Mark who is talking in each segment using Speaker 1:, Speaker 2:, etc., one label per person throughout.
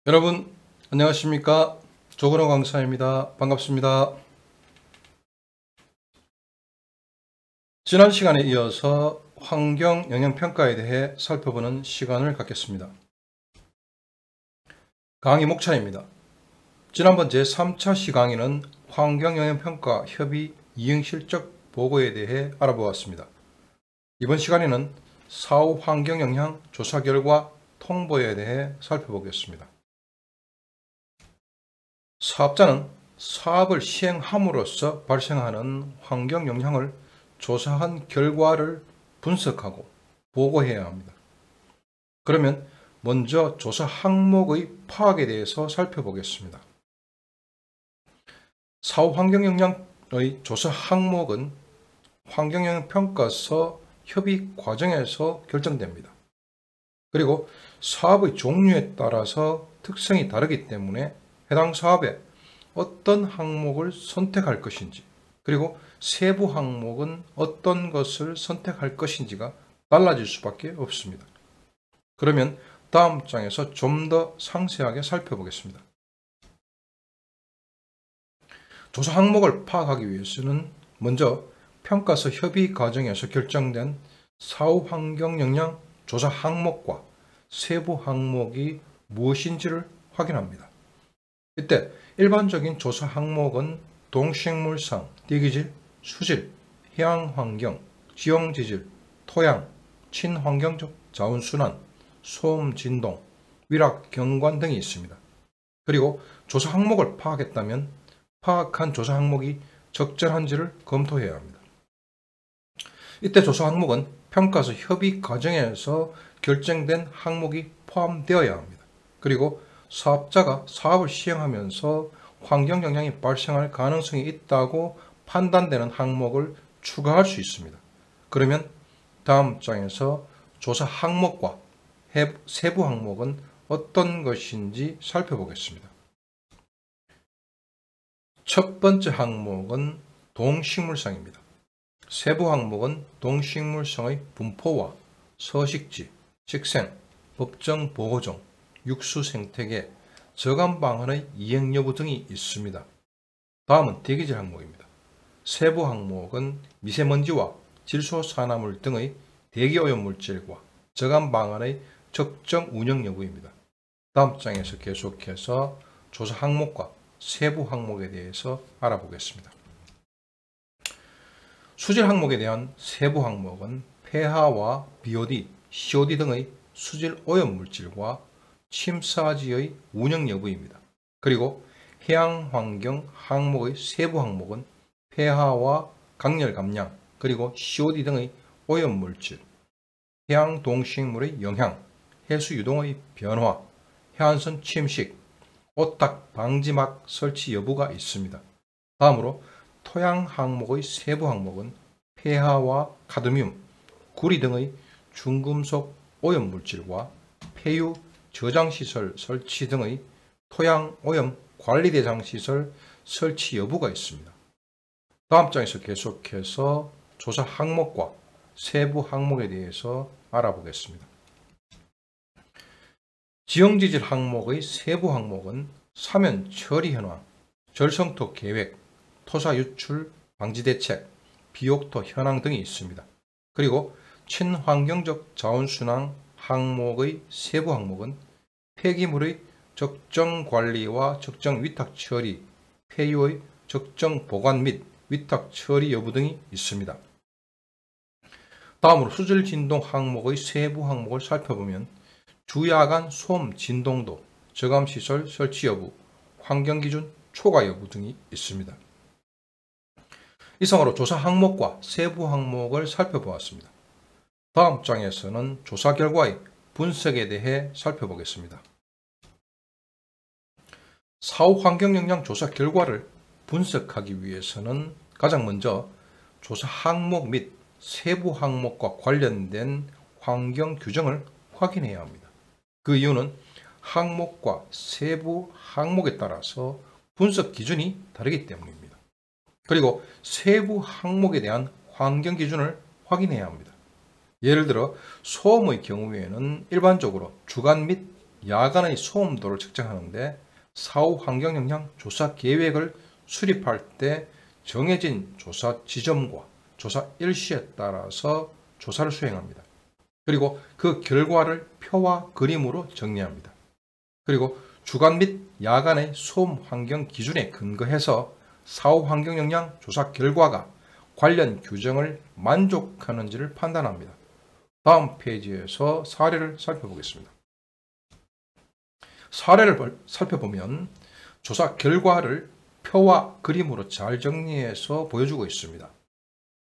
Speaker 1: 여러분 안녕하십니까? 조근호 강사입니다. 반갑습니다. 지난 시간에 이어서 환경 영향평가에 대해 살펴보는 시간을 갖겠습니다. 강의 목차입니다. 지난번 제3차 시강의는 환경 영향평가 협의 이행실적 보고에 대해 알아보았습니다. 이번 시간에는 사후 환경 영향 조사 결과 통보에 대해 살펴보겠습니다. 사업자는 사업을 시행함으로써 발생하는 환경 영향을 조사한 결과를 분석하고 보고해야 합니다. 그러면 먼저 조사 항목의 파악에 대해서 살펴보겠습니다. 사후 환경 영향의 조사 항목은 환경 영향 평가서 협의 과정에서 결정됩니다. 그리고 사업의 종류에 따라서 특성이 다르기 때문에 해당 사업에 어떤 항목을 선택할 것인지, 그리고 세부 항목은 어떤 것을 선택할 것인지가 달라질 수밖에 없습니다. 그러면 다음 장에서 좀 더 상세하게 살펴보겠습니다. 조사 항목을 파악하기 위해서는 먼저 평가서 협의 과정에서 결정된 사후 환경 영향 조사 항목과 세부 항목이 무엇인지를 확인합니다. 이때 일반적인 조사 항목은 동식물상, 대기질, 수질, 해양환경, 지형지질, 토양, 친환경적 자원순환, 소음 진동, 위락 경관 등이 있습니다. 그리고 조사 항목을 파악했다면 파악한 조사 항목이 적절한지를 검토해야 합니다. 이때 조사 항목은 평가서 협의 과정에서 결정된 항목이 포함되어야 합니다. 그리고 사업자가 사업을 시행하면서 환경 영향이 발생할 가능성이 있다고 판단되는 항목을 추가할 수 있습니다. 그러면 다음 장에서 조사 항목과 세부 항목은 어떤 것인지 살펴보겠습니다. 첫 번째 항목은 동식물상입니다. 세부 항목은 동식물성의 분포와 서식지, 식생, 법정 보호종, 육수 생태계, 저감 방안의 이행 여부 등이 있습니다. 다음은 대기질 항목입니다. 세부 항목은 미세먼지와 질소산화물 등의 대기오염물질과 저감 방안의 적정 운영 여부입니다. 다음 장에서 계속해서 조사 항목과 세부 항목에 대해서 알아보겠습니다. 수질 항목에 대한 세부 항목은 폐하와 BOD, COD 등의 수질 오염물질과 침사지의 운영 여부입니다. 그리고 해양환경 항목의 세부 항목은 폐하와 강렬 감량, 그리고 COD 등의 오염물질, 해양 동식물의 영향, 해수 유동의 변화, 해안선 침식, 오탁 방지막 설치 여부가 있습니다. 다음으로 토양 항목의 세부 항목은 폐하와 카드뮴, 구리 등의 중금속 오염물질과 폐유 저장시설 설치 등의 토양 오염 관리대장시설 설치 여부가 있습니다. 다음 장에서 계속해서 조사 항목과 세부 항목에 대해서 알아보겠습니다. 지형지질 항목의 세부 항목은 사면 처리 현황, 절성토 계획, 토사 유출 방지 대책, 비옥토 현황 등이 있습니다. 그리고 친환경적 자원순환 항목의 세부 항목은 폐기물의 적정 관리와 적정 위탁 처리, 폐유의 적정 보관 및 위탁 처리 여부 등이 있습니다. 다음으로 수질 진동 항목의 세부 항목을 살펴보면 주야간 소음 진동도, 저감시설 설치 여부, 환경기준 초과 여부 등이 있습니다. 이상으로 조사 항목과 세부 항목을 살펴보았습니다. 다음 장에서는 조사 결과의 분석에 대해 살펴보겠습니다. 사후 환경 영향 조사 결과를 분석하기 위해서는 가장 먼저 조사 항목 및 세부 항목과 관련된 환경 규정을 확인해야 합니다. 그 이유는 항목과 세부 항목에 따라서 분석 기준이 다르기 때문입니다. 그리고 세부 항목에 대한 환경 기준을 확인해야 합니다. 예를 들어 소음의 경우에는 일반적으로 주간 및 야간의 소음도를 측정하는데 사후 환경영향 조사 계획을 수립할 때 정해진 조사 지점과 조사 일시에 따라서 조사를 수행합니다. 그리고 그 결과를 표와 그림으로 정리합니다. 그리고 주간 및 야간의 소음 환경 기준에 근거해서 사후 환경 영향 조사 결과가 관련 규정을 만족하는지를 판단합니다. 다음 페이지에서 사례를 살펴보겠습니다. 사례를 살펴보면 조사 결과를 표와 그림으로 잘 정리해서 보여주고 있습니다.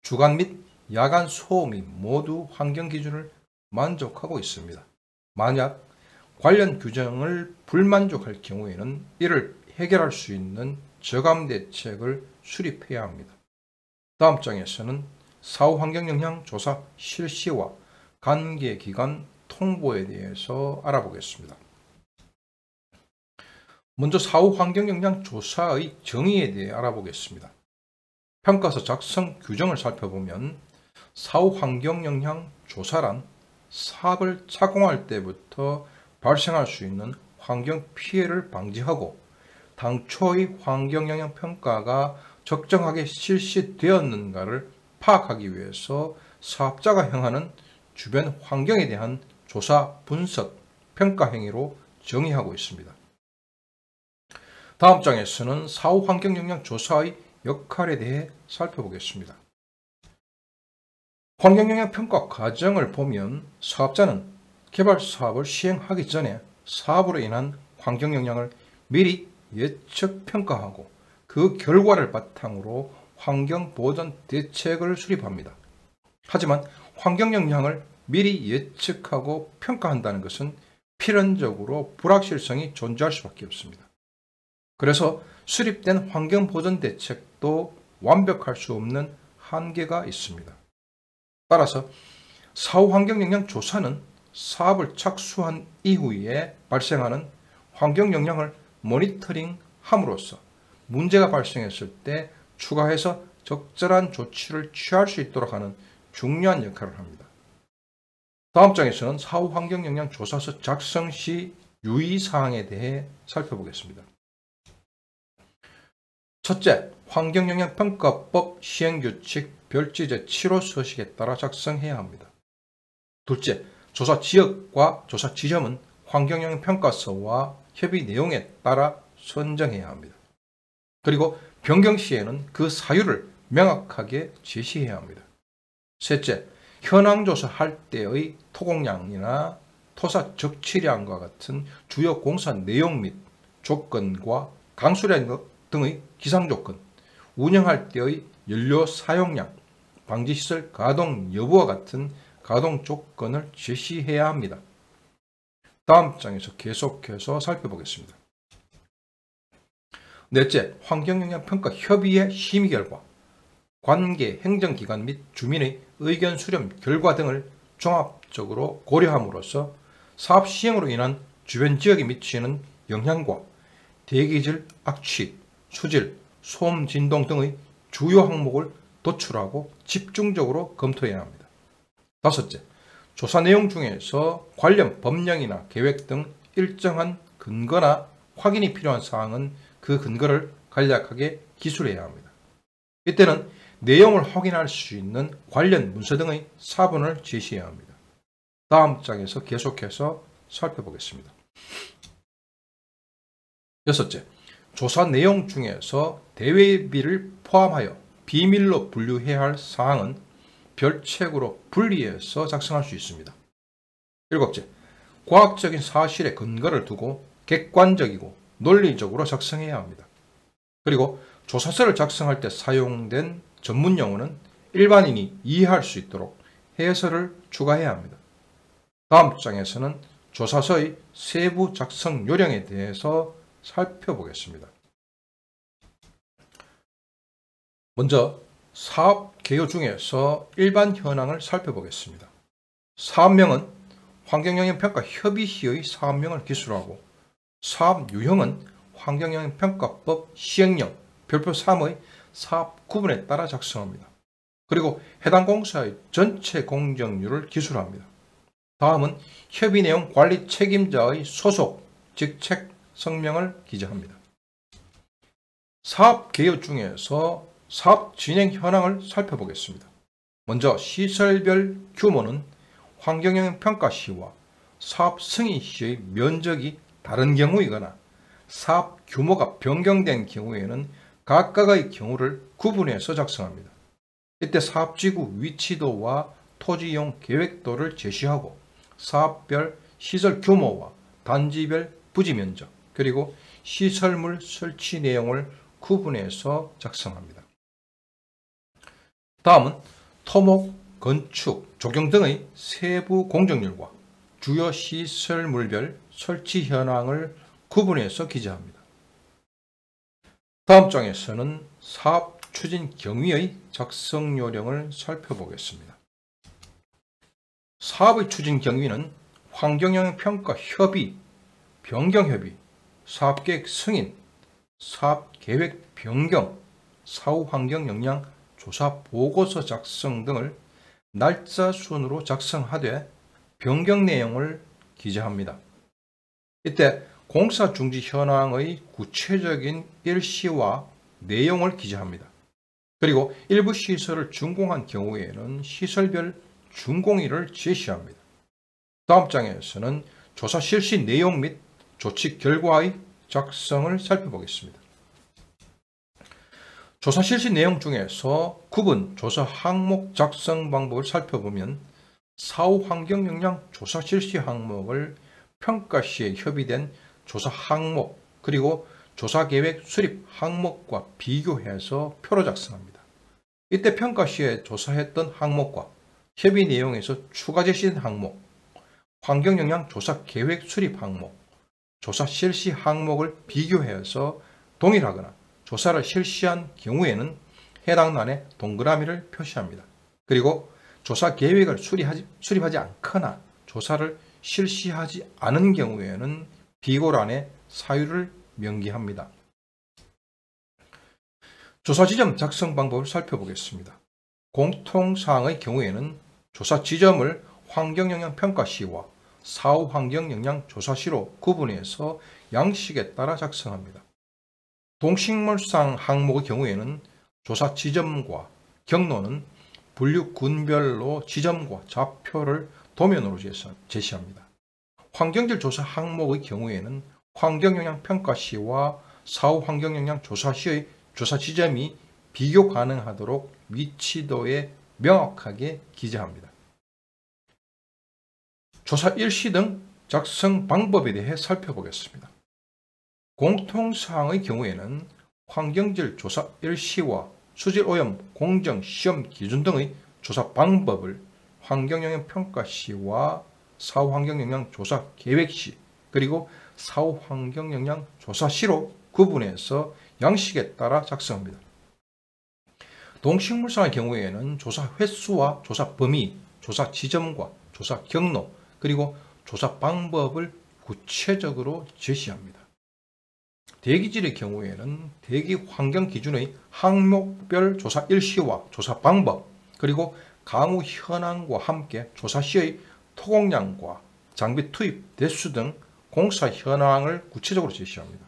Speaker 1: 주간 및 야간 소음이 모두 환경 기준을 만족하고 있습니다. 만약 관련 규정을 불만족할 경우에는 이를 해결할 수 있는 저감 대책을 수립해야 합니다. 다음 장에서는 사후 환경 영향 조사 실시와 관계 기관 통보에 대해서 알아보겠습니다. 먼저 사후 환경 영향 조사의 정의에 대해 알아보겠습니다. 평가서 작성 규정을 살펴보면 사후 환경 영향 조사란 사업을 착공할 때부터 발생할 수 있는 환경 피해를 방지하고 당초의 환경 영향 평가가 적정하게 실시되었는가를 파악하기 위해서 사업자가 행하는 주변 환경에 대한 조사, 분석, 평가 행위로 정의하고 있습니다. 다음 장에서는 사후 환경 영향 조사의 역할에 대해 살펴보겠습니다. 환경 영향 평가 과정을 보면 사업자는 개발 사업을 시행하기 전에 사업으로 인한 환경 영향을 미리 예측 평가하고 그 결과를 바탕으로 환경 보전 대책을 수립합니다. 하지만 환경 영향을 미리 예측하고 평가한다는 것은 필연적으로 불확실성이 존재할 수밖에 없습니다. 그래서 수립된 환경 보전 대책도 완벽할 수 없는 한계가 있습니다. 따라서 사후 환경 영향 조사는 사업을 착수한 이후에 발생하는 환경 영향을 모니터링함으로써 문제가 발생했을 때 추가해서 적절한 조치를 취할 수 있도록 하는 중요한 역할을 합니다. 다음 장에서는 사후 환경 영향 조사서 작성 시 유의사항에 대해 살펴보겠습니다. 첫째, 환경영향평가법 시행규칙 별지제 7호 서식에 따라 작성해야 합니다. 둘째, 조사 지역과 조사 지점은 환경영향평가서와 협의 내용에 따라 선정해야 합니다. 그리고 변경 시에는 그 사유를 명확하게 제시해야 합니다. 셋째, 현황 조사할 때의 토공량이나 토사 적치량과 같은 주요 공사 내용 및 조건과 강수량 등의 기상조건, 운영할 때의 연료 사용량, 방지시설 가동 여부와 같은 가동 조건을 제시해야 합니다. 다음 장에서 계속해서 살펴보겠습니다. 넷째, 환경영향평가 협의회 심의 결과, 관계 행정기관 및 주민의 의견 수렴 결과 등을 종합적으로 고려함으로써 사업 시행으로 인한 주변 지역에 미치는 영향과 대기질 악취, 수질, 소음, 진동 등의 주요 항목을 도출하고 집중적으로 검토해야 합니다. 다섯째, 조사 내용 중에서 관련 법령이나 계획 등 일정한 근거나 확인이 필요한 사항은 그 근거를 간략하게 기술해야 합니다. 이때는 내용을 확인할 수 있는 관련 문서 등의 사본을 제시해야 합니다. 다음 장에서 계속해서 살펴보겠습니다. 여섯째, 조사 내용 중에서 대외비를 포함하여 비밀로 분류해야 할 사항은 별책으로 분리해서 작성할 수 있습니다. 일곱째, 과학적인 사실에 근거를 두고 객관적이고 논리적으로 작성해야 합니다. 그리고 조사서를 작성할 때 사용된 전문 용어는 일반인이 이해할 수 있도록 해설을 추가해야 합니다. 다음 장에서는 조사서의 세부 작성 요령에 대해서 살펴보겠습니다. 먼저 사업 개요 중에서 일반 현황을 살펴보겠습니다. 사업명은 환경영향평가 협의시의 사업명을 기술하고 사업 유형은 환경영향평가법 시행령 별표 3의 사업 구분에 따라 작성합니다. 그리고 해당 공사의 전체 공정률을 기술합니다. 다음은 협의 내용 관리 책임자의 소속, 직책, 성명을 기재합니다. 사업 개요 중에서 사업 진행 현황을 살펴보겠습니다. 먼저 시설별 규모는 환경영향 평가 시와 사업 승인 시의 면적이 다른 경우이거나 사업 규모가 변경된 경우에는 각각의 경우를 구분해서 작성합니다. 이때 사업지구 위치도와 토지이용 계획도를 제시하고 사업별 시설 규모와 단지별 부지 면적 그리고 시설물 설치 내용을 구분해서 작성합니다. 다음은 토목, 건축, 조경 등의 세부 공정률과 주요 시설물별 설치 현황을 구분해서 기재합니다. 다음 장에서는 사업 추진 경위의 작성 요령을 살펴보겠습니다. 사업의 추진 경위는 환경영향 평가 협의, 변경 협의, 사업계획 승인, 사업계획 변경, 사후 환경 영향 조사 보고서 작성 등을 날짜 순으로 작성하되 변경 내용을 기재합니다. 이때 공사 중지 현황의 구체적인 일시와 내용을 기재합니다. 그리고 일부 시설을 준공한 경우에는 시설별 준공일을 제시합니다. 다음 장에서는 조사 실시 내용 및 조치 결과의 작성을 살펴보겠습니다. 조사 실시 내용 중에서 구분 조사 항목 작성 방법을 살펴보면 사후 환경 영향 조사 실시 항목을 평가 시에 협의된 조사 항목 그리고 조사 계획 수립 항목과 비교해서 표로 작성합니다. 이때 평가 시에 조사했던 항목과 협의 내용에서 추가 제시된 항목, 환경 영향 조사 계획 수립 항목, 조사 실시 항목을 비교해서 동일하거나 조사를 실시한 경우에는 해당欄에 동그라미를 표시합니다. 그리고 조사 계획을 수립하지 않거나 조사를 실시하지 않은 경우에는 비고란에 사유를 명기합니다. 조사 지점 작성 방법을 살펴보겠습니다. 공통사항의 경우에는 조사 지점을 환경영향 평가 시와 사후 환경영향 조사 시로 구분해서 양식에 따라 작성합니다. 동식물상 항목의 경우에는 조사 지점과 경로는 분류 군별로 지점과 좌표를 도면으로 제시합니다. 환경질 조사 항목의 경우에는 환경영향 평가 시와 사후 환경영향 조사 시의 조사 지점이 비교 가능하도록 위치도에 명확하게 기재합니다. 조사 일시 등 작성 방법에 대해 살펴보겠습니다. 공통사항의 경우에는 환경질 조사 일시와 수질 오염 공정 시험 기준 등의 조사 방법을 환경영향 평가 시와 사후 환경영향 조사 계획 시 그리고 사후 환경영향 조사 시로 구분해서 양식에 따라 작성합니다. 동식물상의 경우에는 조사 횟수와 조사 범위, 조사 지점과 조사 경로 그리고 조사 방법을 구체적으로 제시합니다. 대기질의 경우에는 대기 환경 기준의 항목별 조사 일시와 조사 방법 그리고 강우 현황과 함께 조사 시의 토공량과 장비 투입 대수 등 공사 현황을 구체적으로 제시합니다.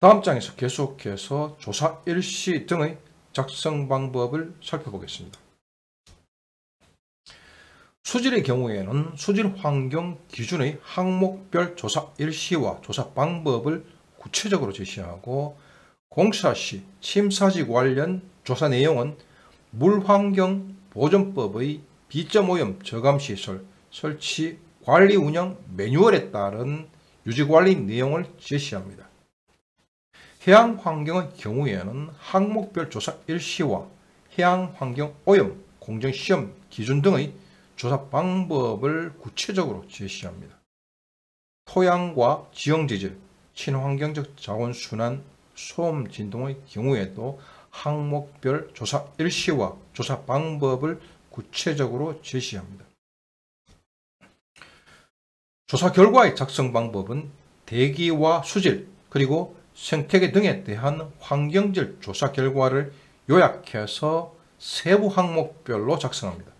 Speaker 1: 다음 장에서 계속해서 조사 일시 등의 작성 방법을 살펴보겠습니다. 수질의 경우에는 수질 환경 기준의 항목별 조사 일시와 조사 방법을 구체적으로 제시하고 공사 시 침사지 관련 조사 내용은 물환경보전법의 비점오염 저감시설 설치 관리 운영 매뉴얼에 따른 유지관리 내용을 제시합니다. 해양환경의 경우에는 항목별 조사 일시와 해양환경 오염 공정시험 기준 등의 조사 방법을 구체적으로 제시합니다. 토양과 지형지질, 친환경적 자원순환, 소음 진동의 경우에도 항목별 조사 일시와 조사 방법을 구체적으로 제시합니다. 조사 결과의 작성 방법은 대기와 수질 그리고 생태계 등에 대한 환경질 조사 결과를 요약해서 세부 항목별로 작성합니다.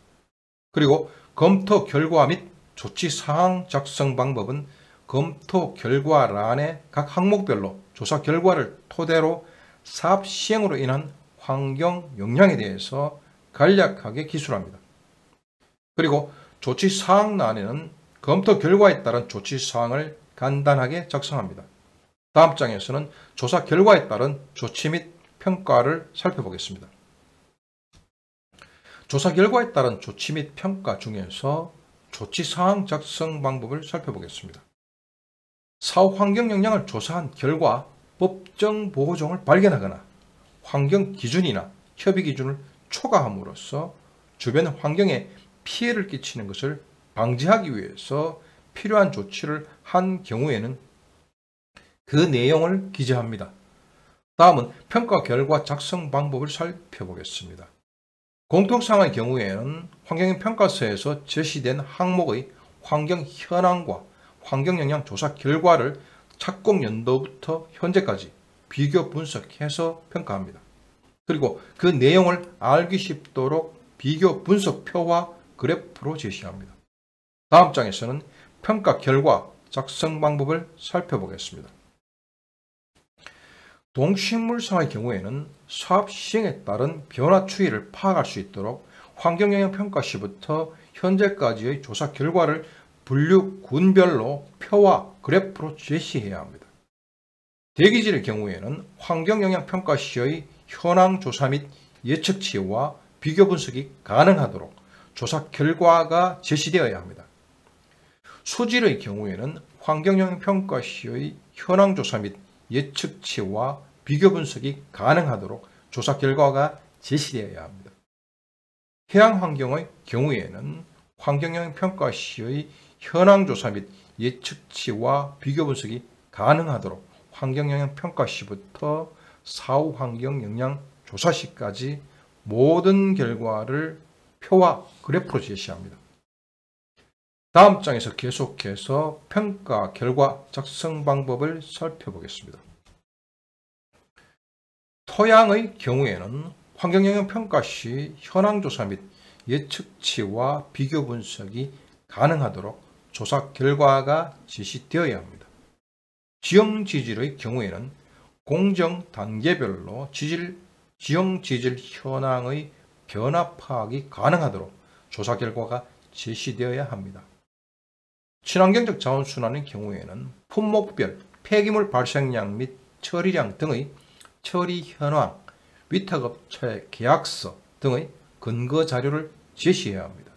Speaker 1: 그리고 검토 결과 및 조치 사항 작성 방법은 검토 결과란의 각 항목별로 조사 결과를 토대로 사업 시행으로 인한 환경 영향에 대해서 간략하게 기술합니다. 그리고 조치 사항란에는 검토 결과에 따른 조치 사항을 간단하게 작성합니다. 다음 장에서는 조사 결과에 따른 조치 및 평가를 살펴보겠습니다. 조사 결과에 따른 조치 및 평가 중에서 조치 사항 작성 방법을 살펴보겠습니다. 사후 환경 영향을 조사한 결과 법정 보호종을 발견하거나 환경 기준이나 협의 기준을 초과함으로써 주변 환경에 피해를 끼치는 것을 방지하기 위해서 필요한 조치를 한 경우에는 그 내용을 기재합니다. 다음은 평가 결과 작성 방법을 살펴보겠습니다. 공통상의 경우에는 환경영향평가서에서 제시된 항목의 환경 현황과 환경영향 조사 결과를 착공 연도부터 현재까지 비교 분석해서 평가합니다. 그리고 그 내용을 알기 쉽도록 비교 분석표와 그래프로 제시합니다. 다음 장에서는 평가 결과 작성 방법을 살펴보겠습니다. 동식물상의 경우에는 사업 시행에 따른 변화 추이를 파악할 수 있도록 환경영향평가 시부터 현재까지의 조사 결과를 분류군별로 표와 그래프로 제시해야 합니다. 대기질의 경우에는 환경영향평가 시의 현황 조사 및 예측치와 비교 분석이 가능하도록 조사 결과가 제시되어야 합니다. 수질의 경우에는 환경영향평가 시의 현황 조사 및 예측치와 비교 분석이 가능하도록 조사 결과가 제시되어야 합니다. 해양 환경의 경우에는 환경영향평가 시의 현황 조사 및 예측치와 비교 분석이 가능하도록 환경영향평가 시부터 사후 환경영향 조사 시까지 모든 결과를 표와 그래프로 제시합니다. 다음 장에서 계속해서 평가 결과 작성 방법을 살펴보겠습니다. 토양의 경우에는 환경영향평가 시 현황조사 및 예측치와 비교 분석이 가능하도록 조사 결과가 제시되어야 합니다. 지형지질의 경우에는 공정 단계별로 지형지질 현황의 변화 파악이 가능하도록 조사 결과가 제시되어야 합니다. 친환경적 자원순환의 경우에는 품목별 폐기물 발생량 및 처리량 등의 처리 현황, 위탁업체 계약서 등의 근거 자료를 제시해야 합니다.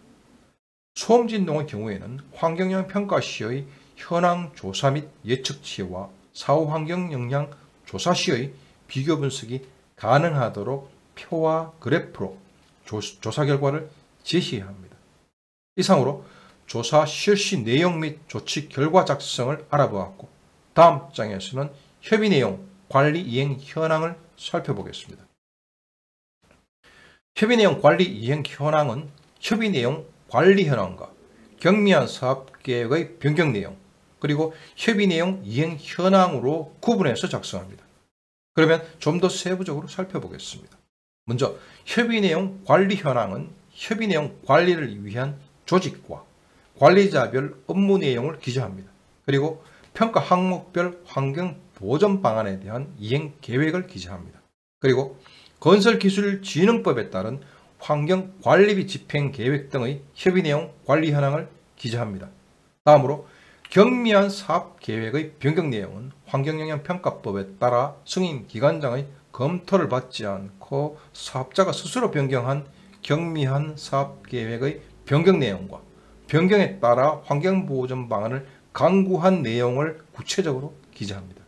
Speaker 1: 소음진동의 경우에는 환경영향평가 시의 현황 조사 및 예측치와 사후 환경영향 조사 시의 비교 분석이 가능하도록 표와 그래프로 조사 결과를 제시해야 합니다. 이상으로 조사 실시 내용 및 조치 결과 작성을 알아보았고, 다음 장에서는 협의 내용, 관리 이행 현황을 살펴보겠습니다. 협의 내용 관리 이행 현황은 협의 내용 관리 현황과 경미한 사업계획의 변경 내용, 그리고 협의 내용 이행 현황으로 구분해서 작성합니다. 그러면 좀 더 세부적으로 살펴보겠습니다. 먼저 협의 내용 관리 현황은 협의 내용 관리를 위한 조직과 관리자별 업무 내용을 기재합니다. 그리고 평가 항목별 환경 보전 방안에 대한 이행 계획을 기재합니다. 그리고 건설기술진흥법에 따른 환경관리비 집행 계획 등의 협의 내용 관리 현황을 기재합니다. 다음으로 경미한 사업 계획의 변경 내용은 환경영향평가법에 따라 승인기관장의 검토를 받지 않고 사업자가 스스로 변경한 경미한 사업 계획의 변경 내용과 변경에 따라 환경보전 방안을 강구한 내용을 구체적으로 기재합니다.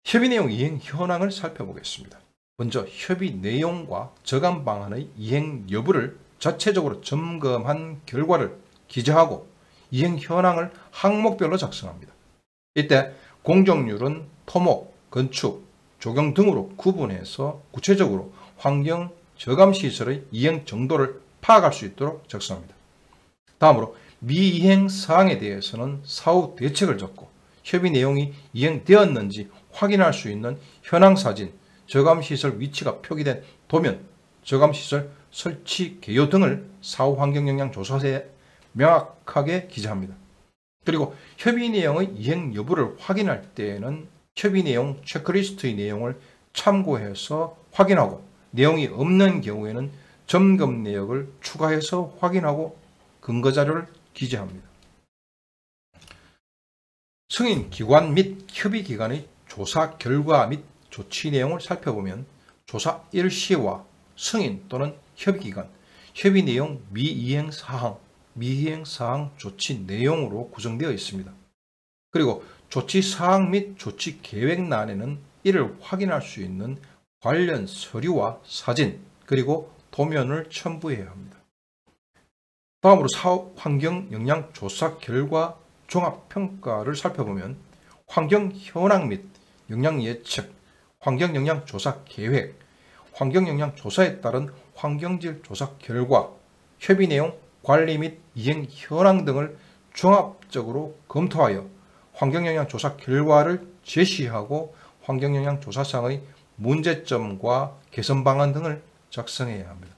Speaker 1: 협의 내용 이행 현황을 살펴보겠습니다. 먼저 협의 내용과 저감 방안의 이행 여부를 자체적으로 점검한 결과를 기재하고 이행 현황을 항목별로 작성합니다. 이때 공정률은 토목, 건축, 조경 등으로 구분해서 구체적으로 환경 저감시설의 이행 정도를 파악할 수 있도록 작성합니다. 다음으로 미이행 사항에 대해서는 사후 대책을 적고 협의 내용이 이행되었는지 확인할 수 있는 현황사진, 저감시설 위치가 표기된 도면, 저감시설 설치 개요 등을 사후 환경 영향 조사서에 명확하게 기재합니다. 그리고 협의 내용의 이행 여부를 확인할 때에는 협의 내용 체크리스트의 내용을 참고해서 확인하고, 내용이 없는 경우에는 점검 내역을 추가해서 확인하고 근거 자료를 기재합니다. 승인 기관 및 협의 기관의 조사 결과 및 조치 내용을 살펴보면 조사 일시와 승인 또는 협의 기간, 협의 내용 미이행 사항, 미이행 사항 조치 내용으로 구성되어 있습니다. 그리고 조치 사항 및 조치 계획란에는 이를 확인할 수 있는 관련 서류와 사진, 그리고 도면을 첨부해야 합니다. 다음으로 사업 환경 영향 조사 결과 종합평가를 살펴보면 환경 현황 및 영향 예측, 환경 영향 조사 계획, 환경 영향 조사에 따른 환경질 조사 결과, 협의 내용, 관리 및 이행 현황 등을 종합적으로 검토하여 환경 영향 조사 결과를 제시하고 환경 영향 조사상의 문제점과 개선 방안 등을 작성해야 합니다.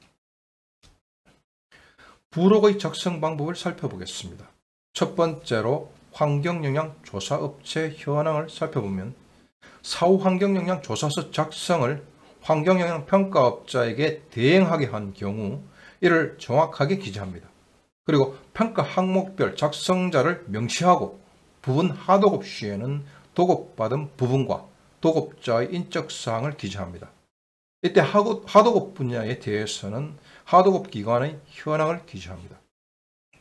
Speaker 1: 부록의 작성 방법을 살펴보겠습니다. 첫 번째로 환경영향 조사업체 현황을 살펴보면 사후 환경영향 조사서 작성을 환경영향 평가업자에게 대행하게 한 경우 이를 정확하게 기재합니다. 그리고 평가 항목별 작성자를 명시하고 부분 하도급 시에는 도급받은 부분과 도급자의 인적사항을 기재합니다. 이때 하도급 분야에 대해서는 하도급 기관의 현황을 기재합니다.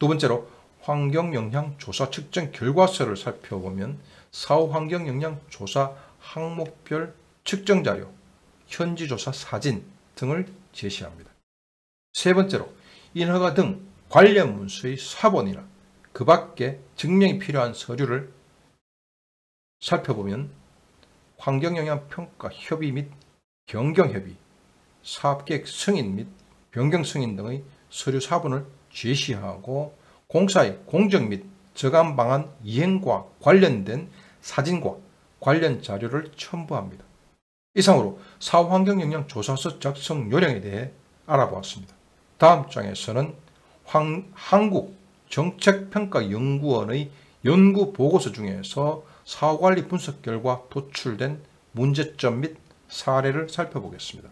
Speaker 1: 두 번째로 환경영향 조사 측정 결과서를 살펴보면 사후 환경영향 조사 항목별 측정 자료, 현지조사 사진 등을 제시합니다. 세 번째로 인허가 등 관련 문서의 사본이나 그 밖에 증명이 필요한 서류를 살펴보면 환경영향 평가 협의 및 변경 협의, 사업계획 승인 및 변경 승인 등의 서류 사본을 제시하고 공사의 공정 및 저감 방안 이행과 관련된 사진과 관련 자료를 첨부합니다. 이상으로 사후 환경 영향 조사서 작성 요령에 대해 알아보았습니다. 다음 장에서는 한국정책평가연구원의 연구 보고서 중에서 사후관리 분석 결과 도출된 문제점 및 사례를 살펴보겠습니다.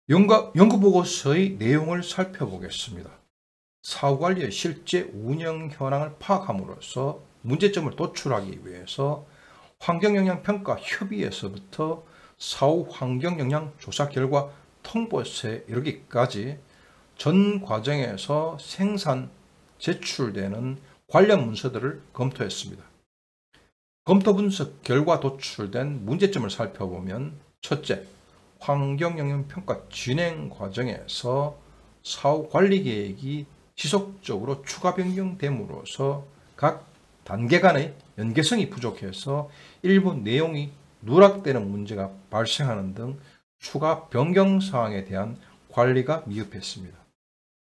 Speaker 1: 연구 보고서의 내용을 살펴보겠습니다. 사후관리의 실제 운영 현황을 파악함으로써 문제점을 도출하기 위해서 환경영향평가협의회에서부터 사후 환경영향 조사 결과 통보서에 이르기까지 전 과정에서 생산, 제출되는 관련 문서들을 검토했습니다. 검토 분석 결과 도출된 문제점을 살펴보면 첫째, 환경영향평가 진행 과정에서 사후 관리 계획이 지속적으로 추가 변경됨으로써 각 단계 간의 연계성이 부족해서 일부 내용이 누락되는 문제가 발생하는 등 추가 변경 사항에 대한 관리가 미흡했습니다.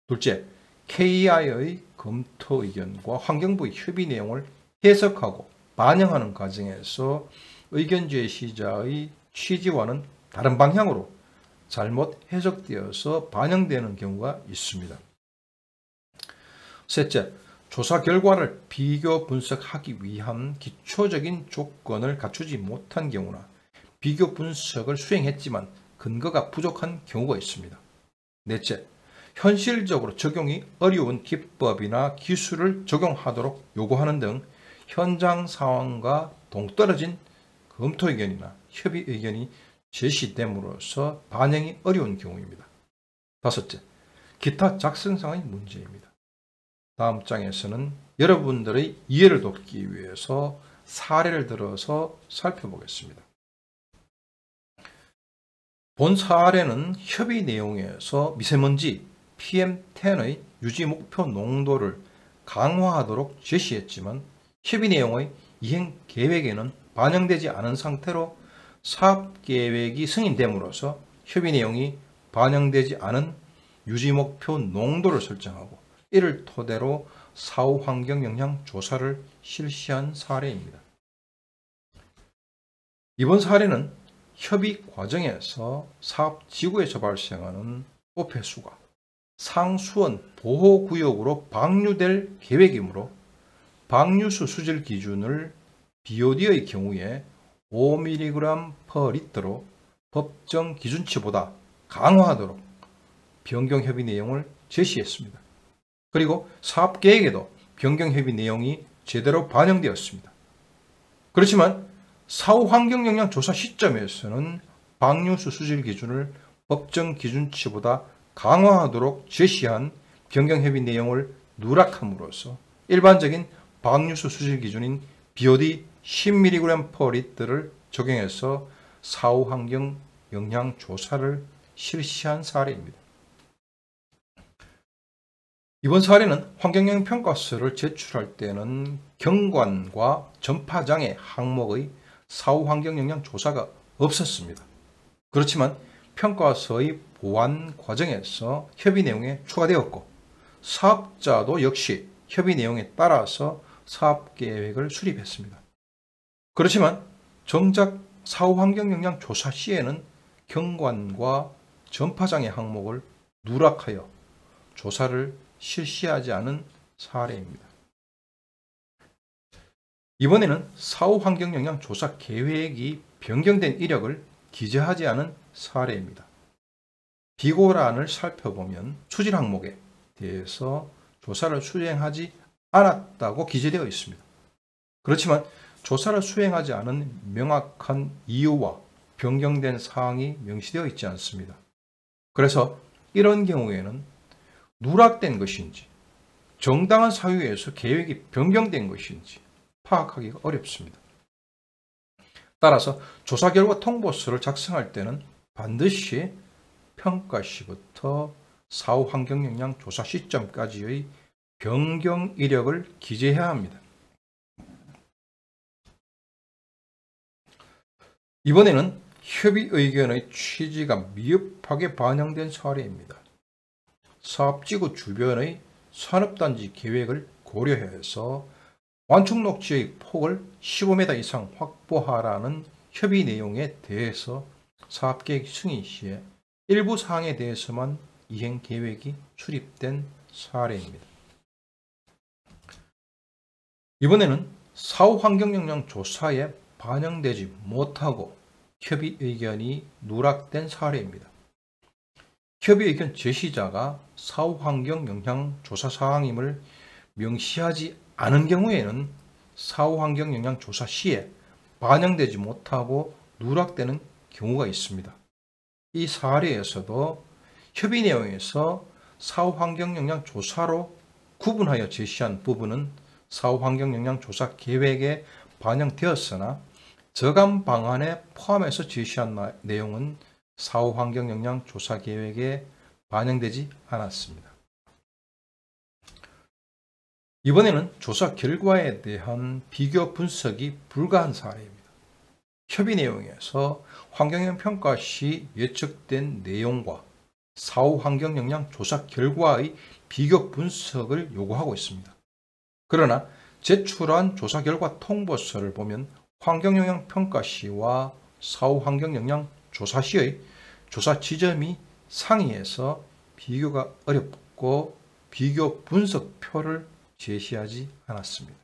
Speaker 1: 둘째, KEI의 검토 의견과 환경부의 협의 내용을 해석하고 반영하는 과정에서 의견 제시자의 취지와는 다른 방향으로 잘못 해석되어서 반영되는 경우가 있습니다. 셋째, 조사 결과를 비교 분석하기 위한 기초적인 조건을 갖추지 못한 경우나 비교 분석을 수행했지만 근거가 부족한 경우가 있습니다. 넷째, 현실적으로 적용이 어려운 기법이나 기술을 적용하도록 요구하는 등 현장 상황과 동떨어진 검토 의견이나 협의 의견이 제시됨으로써 반영이 어려운 경우입니다. 다섯째, 기타 작성상의 문제입니다. 다음 장에서는 여러분들의 이해를 돕기 위해서 사례를 들어서 살펴보겠습니다. 본 사례는 협의 내용에서 미세먼지 PM10의 유지 목표 농도를 강화하도록 제시했지만 협의 내용의 이행 계획에는 반영되지 않은 상태로 사업계획이 승인됨으로써 협의 내용이 반영되지 않은 유지 목표 농도를 설정하고 이를 토대로 사후 환경 영향 조사를 실시한 사례입니다. 이번 사례는 협의 과정에서 사업지구에서 발생하는 오폐수가 상수원 보호구역으로 방류될 계획이므로 방류수 수질 기준을 BOD의 경우에 5mg/L로 법정 기준치보다 강화하도록 변경협의 내용을 제시했습니다. 그리고 사업계획에도 변경협의 내용이 제대로 반영되었습니다. 그렇지만 사후 환경영향 조사 시점에서는 방류수 수질 기준을 법정 기준치보다 강화하도록 제시한 변경협의 내용을 누락함으로써 일반적인 방류수 수질 기준인 BOD 10mg/L를 적용해서 사후 환경 영향 조사를 실시한 사례입니다. 이번 사례는 환경영향 평가서를 제출할 때는 경관과 전파장애 항목의 사후 환경 영향 조사가 없었습니다. 그렇지만 평가서의 보완 과정에서 협의 내용에 추가되었고 사업자도 역시 협의 내용에 따라서 사업계획을 수립했습니다. 그렇지만 정작 사후 환경 영향 조사 시에는 경관과 전파장애 항목을 누락하여 조사를 실시하지 않은 사례입니다. 이번에는 사후 환경 영향 조사 계획이 변경된 이력을 기재하지 않은 사례입니다. 비고란을 살펴보면 수질 항목에 대해서 조사를 수행하지 않았다고 기재되어 있습니다. 그렇지만 조사를 수행하지 않은 명확한 이유와 변경된 사항이 명시되어 있지 않습니다. 그래서 이런 경우에는 누락된 것인지 정당한 사유에서 계획이 변경된 것인지 파악하기가 어렵습니다. 따라서 조사 결과 통보서를 작성할 때는 반드시 평가 시부터 사후 환경 영향 조사 시점까지의 변경 이력을 기재해야 합니다. 이번에는 협의 의견의 취지가 미흡하게 반영된 사례입니다. 사업지구 주변의 산업단지 계획을 고려해서 완충녹지의 폭을 15m 이상 확보하라는 협의 내용에 대해서 사업계획 승인 시에 일부 사항에 대해서만 이행 계획이 수립된 사례입니다. 이번에는 사후 환경 영향 조사에 반영되지 못하고 협의 의견이 누락된 사례입니다. 협의 의견 제시자가 사후 환경 영향 조사 사항임을 명시하지 않은 경우에는 사후 환경 영향 조사 시에 반영되지 못하고 누락되는 경우가 있습니다. 이 사례에서도 협의 내용에서 사후 환경 영향 조사로 구분하여 제시한 부분은 사후 환경 영향 조사 계획에 반영되었으나 저감 방안에 포함해서 제시한 내용은 사후 환경 영향 조사 계획에 반영되지 않았습니다. 이번에는 조사 결과에 대한 비교 분석이 불가한 사례입니다. 협의 내용에서 환경영향 평가 시 예측된 내용과 사후 환경 영향 조사 결과의 비교 분석을 요구하고 있습니다. 그러나 제출한 조사 결과 통보서를 보면 환경영향 평가 시와 사후 환경 영향 조사 시의 조사 지점이 상이해서 비교가 어렵고 비교 분석표를 제시하지 않았습니다.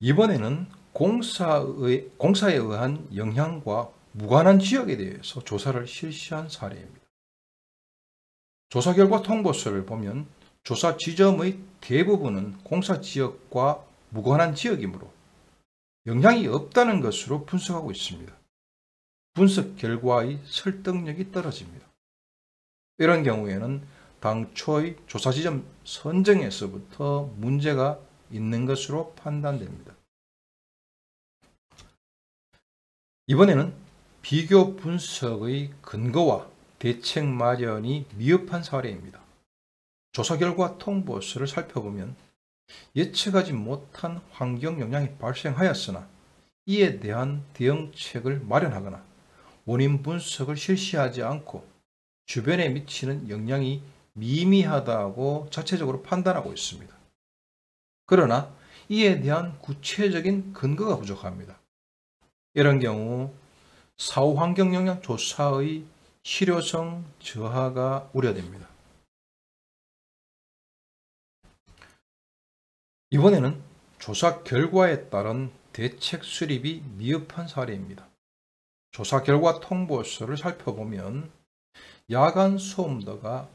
Speaker 1: 이번에는 공사에 의한 영향과 무관한 지역에 대해서 조사를 실시한 사례입니다. 조사 결과 통보서를 보면 조사 지점의 대부분은 공사 지역과 무관한 지역이므로 영향이 없다는 것으로 분석하고 있습니다. 분석 결과의 설득력이 떨어집니다. 이런 경우에는 당초의 조사 지점 선정에서부터 문제가 있는 것으로 판단됩니다. 이번에는 비교 분석의 근거와 대책 마련이 미흡한 사례입니다. 조사 결과 통보서를 살펴보면 예측하지 못한 환경 영향이 발생하였으나 이에 대한 대응책을 마련하거나 원인 분석을 실시하지 않고 주변에 미치는 영향이 미미하다고 자체적으로 판단하고 있습니다. 그러나 이에 대한 구체적인 근거가 부족합니다. 이런 경우 사후 환경 영향 조사의 실효성 저하가 우려됩니다. 이번에는 조사 결과에 따른 대책 수립이 미흡한 사례입니다. 조사 결과 통보서를 살펴보면 야간 소음도가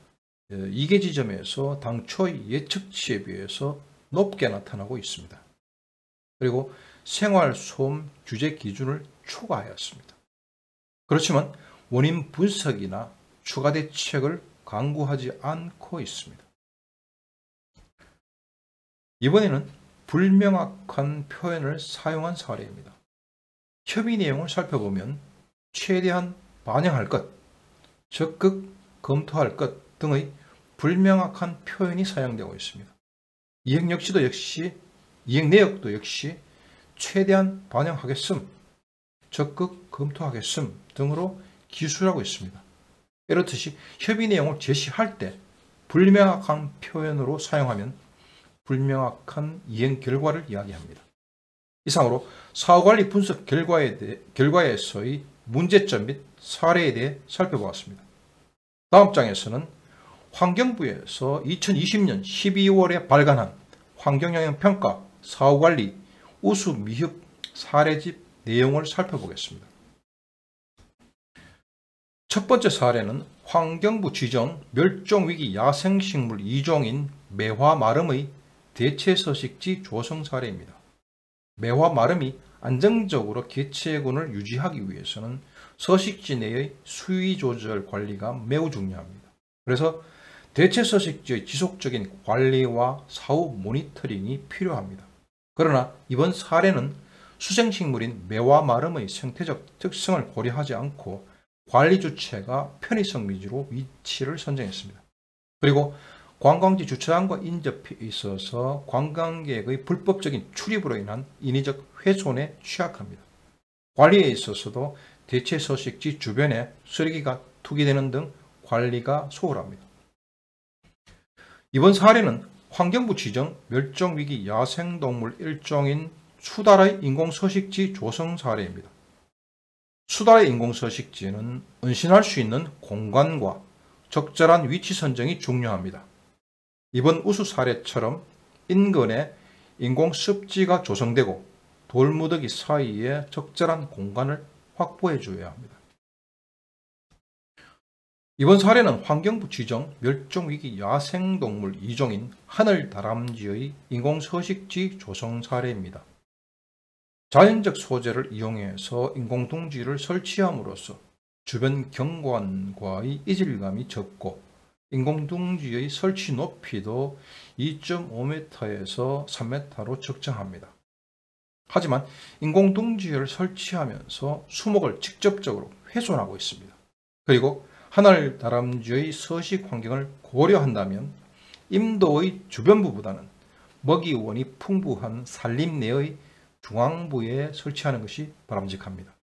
Speaker 1: 2개 지점에서 당초의 예측치에 비해서 높게 나타나고 있습니다. 그리고 생활소음 규제 기준을 초과하였습니다. 그렇지만 원인 분석이나 추가 대책을 강구하지 않고 있습니다. 이번에는 불명확한 표현을 사용한 사례입니다. 협의 내용을 살펴보면 최대한 반영할 것, 적극 검토할 것 등의 불명확한 표현이 사용되고 있습니다. 이행 내역도 역시 최대한 반영하겠음, 적극 검토하겠음 등으로 기술하고 있습니다. 이렇듯이 협의 내용을 제시할 때 불명확한 표현으로 사용하면 불명확한 이행 결과를 이야기합니다. 이상으로 사후관리 분석 결과에서의 문제점 및 사례에 대해 살펴보았습니다. 다음 장에서는 환경부에서 2020년 12월에 발간한 환경영향평가 사후관리 우수 미흡 사례집 내용을 살펴보겠습니다. 첫 번째 사례는 환경부 지정 멸종위기 야생식물 2종인 매화마름의 대체서식지 조성 사례입니다. 매화마름이 안정적으로 개체군을 유지하기 위해서는 서식지 내의 수위 조절 관리가 매우 중요합니다. 그래서 대체서식지의 지속적인 관리와 사후 모니터링이 필요합니다. 그러나 이번 사례는 수생식물인 매화마름의 생태적 특성을 고려하지 않고 관리 주체가 편의성 위주로 위치를 선정했습니다. 그리고 관광지 주차장과 인접해 있어서 관광객의 불법적인 출입으로 인한 인위적 훼손에 취약합니다. 관리에 있어서도 대체서식지 주변에 쓰레기가 투기되는 등 관리가 소홀합니다. 이번 사례는 환경부 지정 멸종위기 야생동물 일종인 수달의 인공서식지 조성 사례입니다. 수달의 인공서식지는 은신할 수 있는 공간과 적절한 위치 선정이 중요합니다. 이번 우수 사례처럼 인근에 인공습지가 조성되고 돌무더기 사이에 적절한 공간을 확보해 줘야 합니다. 이번 사례는 환경부 지정 멸종위기 야생동물 2종인 하늘다람쥐의 인공서식지 조성 사례입니다. 자연적 소재를 이용해서 인공둥지를 설치함으로써 주변 경관과의 이질감이 적고 인공둥지의 설치 높이도 2.5m에서 3m로 적정합니다. 하지만 인공둥지를 설치하면서 수목을 직접적으로 훼손하고 있습니다. 그리고 하늘다람쥐의 서식 환경을 고려한다면 임도의 주변부보다는 먹이원이 풍부한 산림 내의 중앙부에 설치하는 것이 바람직합니다.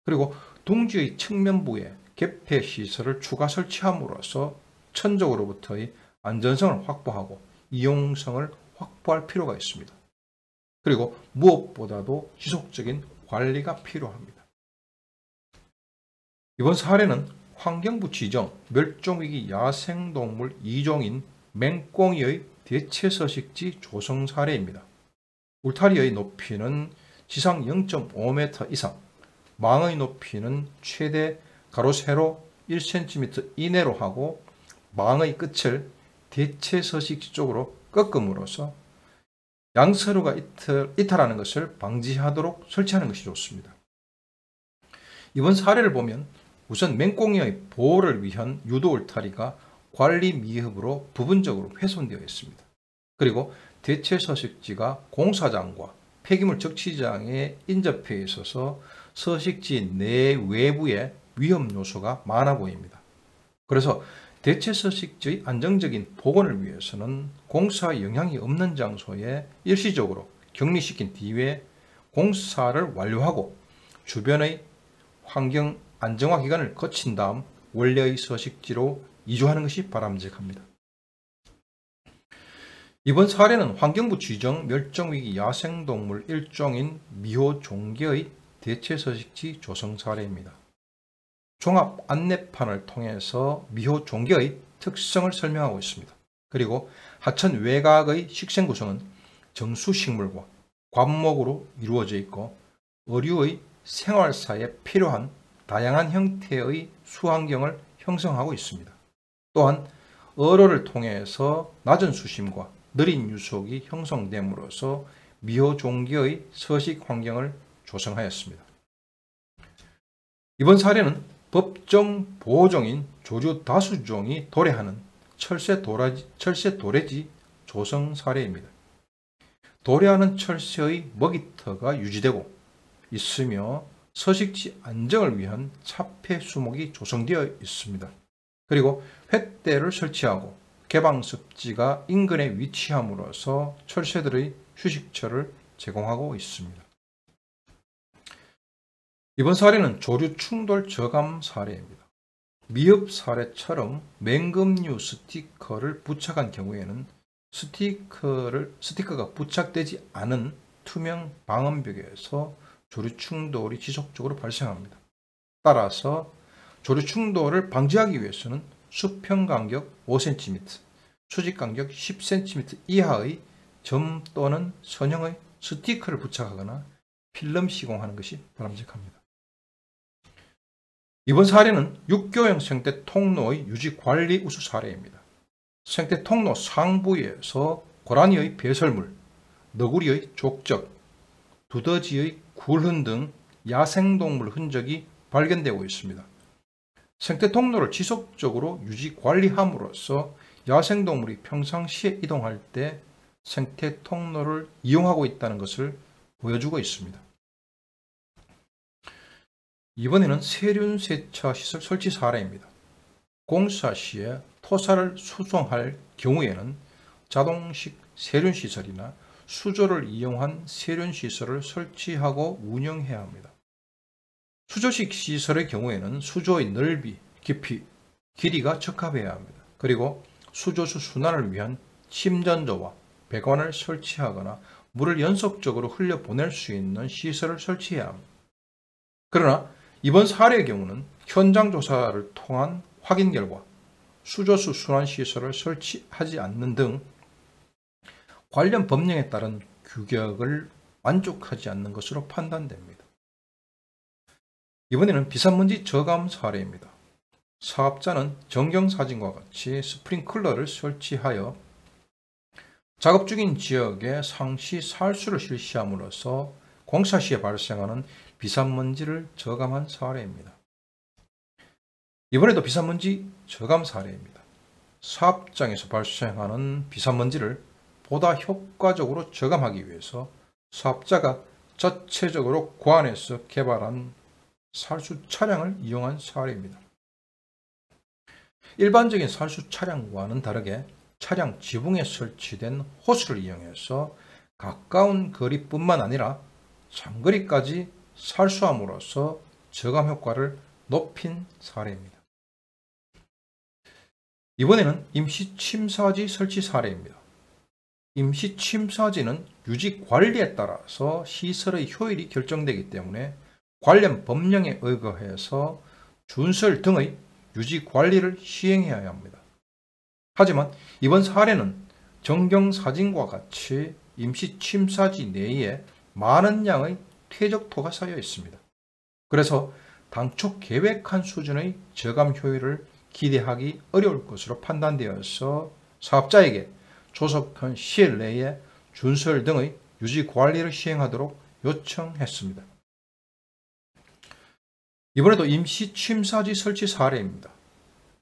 Speaker 1: 그리고 둥지의 측면부에 개폐시설을 추가 설치함으로써 천적으로부터의 안전성을 확보하고 이용성을 확보할 필요가 있습니다. 그리고 무엇보다도 지속적인 관리가 필요합니다. 이번 사례는 환경부 지정 멸종위기 야생동물 2종인 맹꽁이의 대체서식지 조성 사례입니다. 울타리의 높이는 지상 0.5m 이상, 망의 높이는 최대 가로 세로 1cm 이내로 하고 망의 끝을 대체서식지 쪽으로 꺾음으로써 양서류가 이탈하는 것을 방지하도록 설치하는 것이 좋습니다. 이번 사례를 보면 우선 맹꽁이의 보호를 위한 유도 울타리가 관리 미흡으로 부분적으로 훼손되어 있습니다. 그리고 대체서식지가 공사장과 폐기물 적치장에 인접해 있어서 서식지 내 외부에 위험 요소가 많아 보입니다. 그래서 대체서식지의 안정적인 복원을 위해서는 공사 영향이 없는 장소에 일시적으로 격리시킨 뒤에 공사를 완료하고 주변의 환경 안정화 기간을 거친 다음 원래의 서식지로 이주하는 것이 바람직합니다. 이번 사례는 환경부 지정 멸종위기 야생동물 일종인 미호종개의 대체 서식지 조성 사례입니다. 종합 안내판을 통해서 미호 종계의 특성을 설명하고 있습니다. 그리고 하천 외곽의 식생 구성은 정수식물과 관목으로 이루어져 있고 어류의 생활사에 필요한 다양한 형태의 수환경을 형성하고 있습니다. 또한 어로를 통해서 낮은 수심과 느린 유속이 형성됨으로써 미호 종계의 서식 환경을 조성하였습니다. 이번 사례는 법정 보호종인 조류 다수종이 도래하는 철새 도래지 조성 사례입니다. 도래하는 철새의 먹이터가 유지되고 있으며 서식지 안정을 위한 차폐 수목이 조성되어 있습니다. 그리고 횟대를 설치하고 개방습지가 인근에 위치함으로써 철새들의 휴식처를 제공하고 있습니다. 이번 사례는 조류 충돌 저감 사례입니다. 미흡 사례처럼 맹금류 스티커를 부착한 경우에는 스티커가 부착되지 않은 투명 방음벽에서 조류 충돌이 지속적으로 발생합니다. 따라서 조류 충돌을 방지하기 위해서는 수평 간격 5cm, 수직 간격 10cm 이하의 점 또는 선형의 스티커를 부착하거나 필름 시공하는 것이 바람직합니다. 이번 사례는 육교형 생태 통로의 유지 관리 우수 사례입니다. 생태 통로 상부에서 고라니의 배설물, 너구리의 족적, 두더지의 굴흔 등 야생동물 흔적이 발견되고 있습니다. 생태 통로를 지속적으로 유지 관리함으로써 야생동물이 평상시에 이동할 때 생태 통로를 이용하고 있다는 것을 보여주고 있습니다. 이번에는 세륜 세차 시설 설치 사례입니다. 공사 시에 토사를 수송할 경우에는 자동식 세륜 시설이나 수조를 이용한 세륜 시설을 설치하고 운영해야 합니다. 수조식 시설의 경우에는 수조의 넓이, 깊이, 길이가 적합해야 합니다. 그리고 수조수 순환을 위한 침전조와 배관을 설치하거나 물을 연속적으로 흘려보낼 수 있는 시설을 설치해야 합니다. 그러나 이번 사례의 경우는 현장 조사를 통한 확인 결과 수조수 순환 시설을 설치하지 않는 등 관련 법령에 따른 규격을 만족하지 않는 것으로 판단됩니다. 이번에는 비산먼지 저감 사례입니다. 사업자는 전경사진과 같이 스프링클러를 설치하여 작업 중인 지역에 상시 살수를 실시함으로써 공사 시에 발생하는 비산먼지를 저감한 사례입니다. 이번에도 비산먼지 저감 사례입니다. 사업장에서 발생하는 비산먼지를 보다 효과적으로 저감하기 위해서 사업자가 자체적으로 고안해서 개발한 살수 차량을 이용한 사례입니다. 일반적인 살수 차량과는 다르게 차량 지붕에 설치된 호스를 이용해서 가까운 거리뿐만 아니라 장거리까지 살수함으로써 저감 효과를 높인 사례입니다. 이번에는 임시침사지 설치 사례입니다. 임시침사지는 유지 관리에 따라서 시설의 효율이 결정되기 때문에 관련 법령에 의거해서 준설 등의 유지 관리를 시행해야 합니다. 하지만 이번 사례는 전경사진과 같이 임시침사지 내에 많은 양의 퇴적토가 쌓여 있습니다. 그래서 당초 계획한 수준의 저감 효율을 기대하기 어려울 것으로 판단되어서 사업자에게 조속한 시일 내에 준설 등의 유지 관리를 시행하도록 요청했습니다. 이번에도 임시침사지 설치 사례입니다.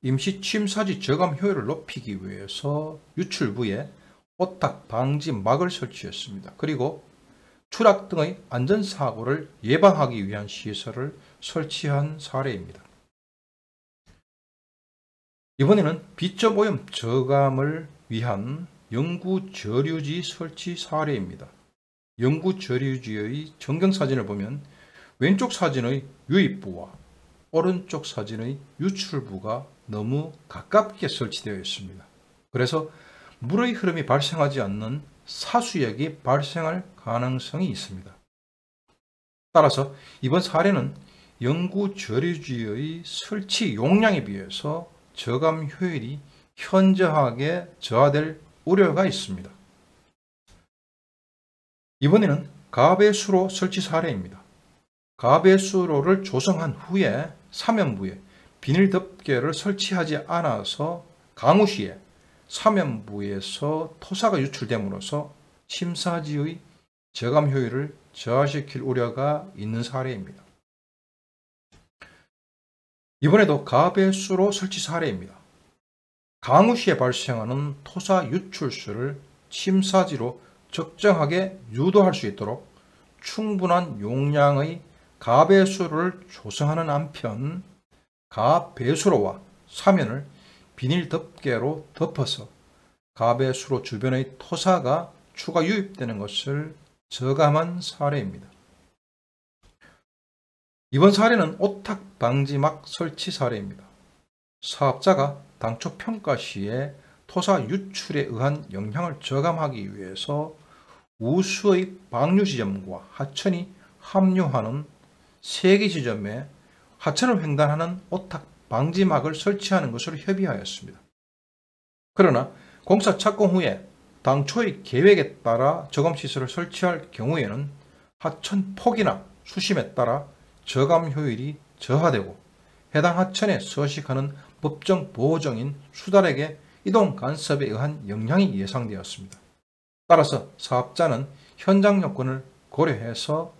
Speaker 1: 임시침사지 저감 효율을 높이기 위해서 유출부에 오탁 방지 막을 설치했습니다. 그리고 추락 등의 안전사고를 예방하기 위한 시설을 설치한 사례입니다. 이번에는 비점 오염 저감을 위한 영구저류지 설치 사례입니다. 영구저류지의 전경사진을 보면 왼쪽 사진의 유입부와 오른쪽 사진의 유출부가 너무 가깝게 설치되어 있습니다. 그래서 물의 흐름이 발생하지 않는 사수역이 발생할 가능성이 있습니다. 따라서 이번 사례는 영구 저류지의 설치 용량에 비해서 저감 효율이 현저하게 저하될 우려가 있습니다. 이번에는 가배수로 설치 사례입니다. 가배수로를 조성한 후에 사면부에 비닐 덮개를 설치하지 않아서 강우시에 사면부에서 토사가 유출됨으로써 침사지의 저감 효율을 저하시킬 우려가 있는 사례입니다. 이번에도 가배수로 설치 사례입니다. 강우시에 발생하는 토사 유출수를 침사지로 적정하게 유도할 수 있도록 충분한 용량의 가배수로를 조성하는 한편 가배수로와 사면을 비닐 덮개로 덮어서 가배수로 주변의 토사가 추가 유입되는 것을 저감한 사례입니다. 이번 사례는 오탁 방지막 설치 사례입니다. 사업자가 당초 평가 시에 토사 유출에 의한 영향을 저감하기 위해서 우수의 방류 지점과 하천이 합류하는 3개 지점에 하천을 횡단하는 오탁 방지막을 설치하는 것으로 협의하였습니다. 그러나 공사 착공 후에 당초의 계획에 따라 저감시설을 설치할 경우에는 하천 폭이나 수심에 따라 저감 효율이 저하되고 해당 하천에 서식하는 법정 보호종인 수달에게 이동 간섭에 의한 영향이 예상되었습니다. 따라서 사업자는 현장 여건을 고려해서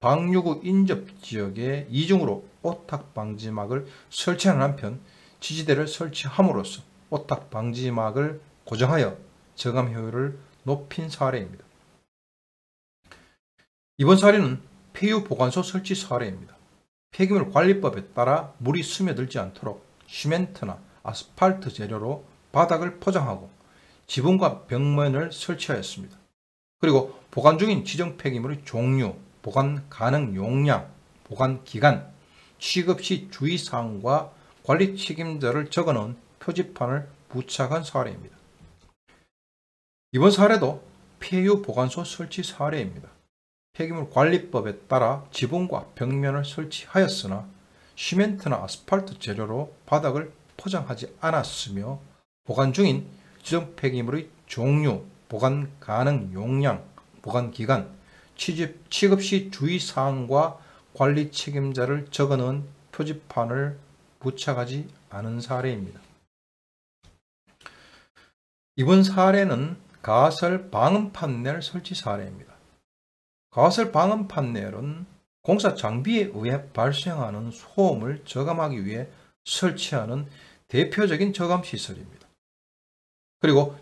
Speaker 1: 방류구 인접지역에 이중으로 오탁 방지막을 설치하는 한편 지지대를 설치함으로써 오탁 방지막을 고정하여 저감 효율을 높인 사례입니다. 이번 사례는 폐유 보관소 설치 사례입니다. 폐기물 관리법에 따라 물이 스며들지 않도록 시멘트나 아스팔트 재료로 바닥을 포장하고 지붕과 벽면을 설치하였습니다. 그리고 보관 중인 지정 폐기물의 종류, 보관 가능 용량, 보관 기간, 취급 시 주의사항과 관리 책임자를 적어놓은 표지판을 부착한 사례입니다. 이번 사례도 폐유 보관소 설치 사례입니다. 폐기물 관리법에 따라 지붕과 벽면을 설치하였으나 시멘트나 아스팔트 재료로 바닥을 포장하지 않았으며 보관 중인 지정 폐기물의 종류, 보관 가능 용량, 보관 기간, 취급 시 주의사항과 관리 책임자를 적어놓은 표지판을 부착하지 않은 사례입니다. 이번 사례는 가설 방음 판넬 설치 사례입니다. 가설 방음 판넬은 공사 장비에 의해 발생하는 소음을 저감하기 위해 설치하는 대표적인 저감 시설입니다. 그리고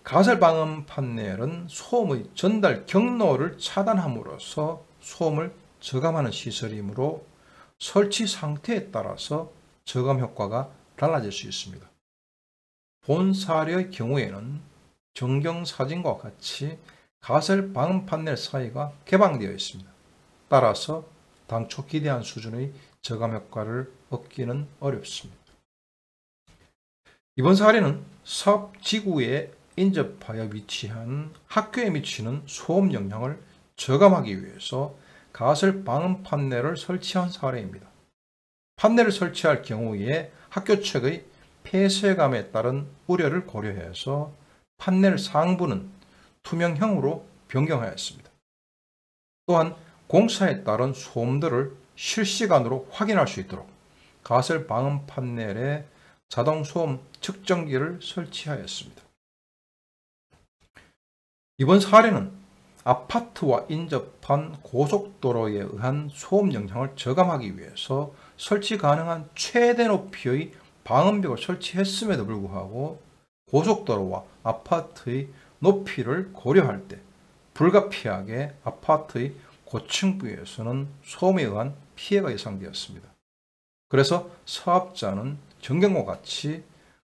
Speaker 1: 가설 방음 판넬은 소음의 전달 경로를 차단함으로써 소음을 저감하는 시설이므로 설치 상태에 따라서 저감 효과가 달라질 수 있습니다. 본 사례의 경우에는 전경사진과 같이 가설 방음 판넬 사이가 개방되어 있습니다. 따라서 당초 기대한 수준의 저감 효과를 얻기는 어렵습니다. 이번 사례는 사업 지구에 인접하여 위치한 학교에 미치는 소음 영향을 저감하기 위해서 가설 방음 판넬을 설치한 사례입니다. 판넬을 설치할 경우에 학교 측의 폐쇄감에 따른 우려를 고려해서 판넬 상부는 투명형으로 변경하였습니다. 또한 공사에 따른 소음들을 실시간으로 확인할 수 있도록 가설 방음 판넬에 자동 소음 측정기를 설치하였습니다. 이번 사례는 아파트와 인접한 고속도로에 의한 소음 영향을 저감하기 위해서 설치 가능한 최대 높이의 방음벽을 설치했음에도 불구하고 고속도로와 아파트의 높이를 고려할 때 불가피하게 아파트의 고층부에서는 소음에 의한 피해가 예상되었습니다. 그래서 사업자는 전경과 같이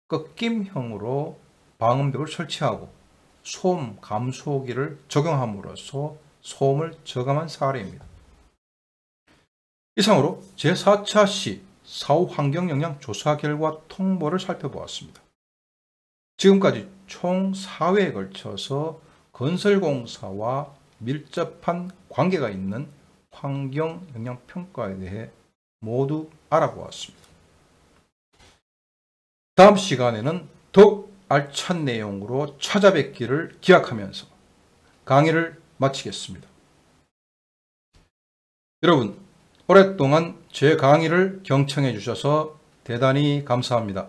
Speaker 1: 꺾임형으로 방음벽을 설치하고 소음 감소기를 적용함으로써 소음을 저감한 사례입니다. 이상으로 제4차 시 사후 환경영향 조사 결과 통보를 살펴보았습니다. 지금까지 총 4회에 걸쳐서 건설공사와 밀접한 관계가 있는 환경영향평가에 대해 모두 알아보았습니다. 다음 시간에는 더욱 알찬 내용으로 찾아뵙기를 기약하면서 강의를 마치겠습니다. 여러분, 오랫동안 제 강의를 경청해 주셔서 대단히 감사합니다.